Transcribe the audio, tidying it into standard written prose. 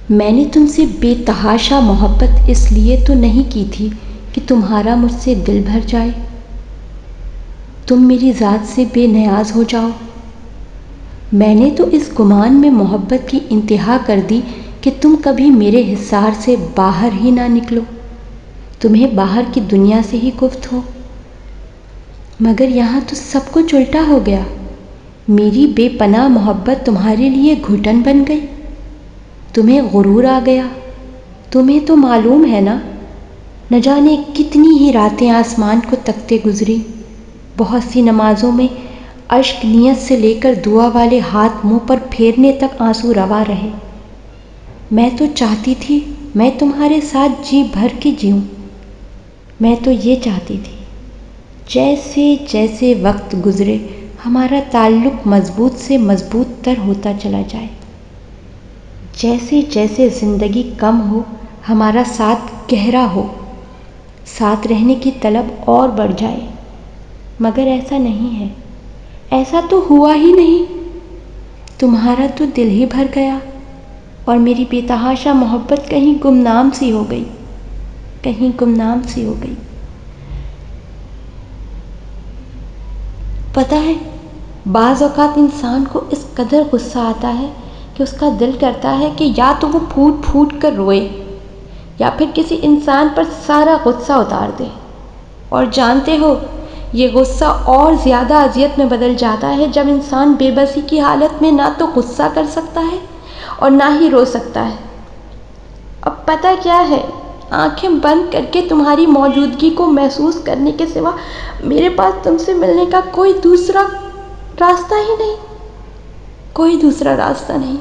میں نے تم سے بے تحاشا محبت اس لیے تو نہیں کی تھی کہ تمہارا مجھ سے دل بھر جائے، تم میری ذات سے بے نیاز ہو جاؤ۔ میں نے تو اس گمان میں محبت کی انتہا کر دی کہ تم کبھی میرے حصار سے باہر ہی نہ نکلو، تمہیں باہر کی دنیا سے ہی کفت ہو۔ مگر یہاں تو سب کچھ الٹا ہو گیا، میری بے پناہ محبت تمہارے لیے گھٹن بن گئی، تمہیں غرور آ گیا۔ تمہیں تو معلوم ہے نہ جانے کتنی ہی راتیں آسمان کو تکتے گزری، بہت سی نمازوں میں اشک نیت سے لے کر دعا والے ہاتھ منہ پر پھیرنے تک آنسو روا رہے۔ میں تو چاہتی تھی میں تمہارے ساتھ جی بھر کے جیوں، میں تو یہ چاہتی تھی جیسے جیسے وقت گزرے ہمارا تعلق مضبوط سے مضبوط تر ہوتا چلا جائے، جیسے جیسے زندگی کم ہو ہمارا ساتھ گہرا ہو، ساتھ رہنے کی طلب اور بڑھ جائے۔ مگر ایسا نہیں ہے، ایسا تو ہوا ہی نہیں، تمہارا تو دل ہی بھر گیا اور میری بے تحاشا محبت کہیں گمنام سی ہو گئی، کہیں گمنام سی ہو گئی۔ پتہ ہے بعض اوقات انسان کو اس قدر غصہ آتا ہے کہ اس کا دل کرتا ہے کہ یا تو وہ پھوٹ پھوٹ کر روئے یا پھر کسی انسان پر سارا غصہ اتار دے، اور جانتے ہو یہ غصہ اور زیادہ اذیت میں بدل جاتا ہے جب انسان بے بسی کی حالت میں نہ تو غصہ کر سکتا ہے اور نہ ہی رو سکتا ہے۔ اب پتہ کیا ہے، آنکھیں بند کر کے تمہاری موجودگی کو محسوس کرنے کے سوا میرے پاس تم سے ملنے کا کوئی دوسرا راستہ ہی نہیں، کوئی دوسرا راستہ نہیں۔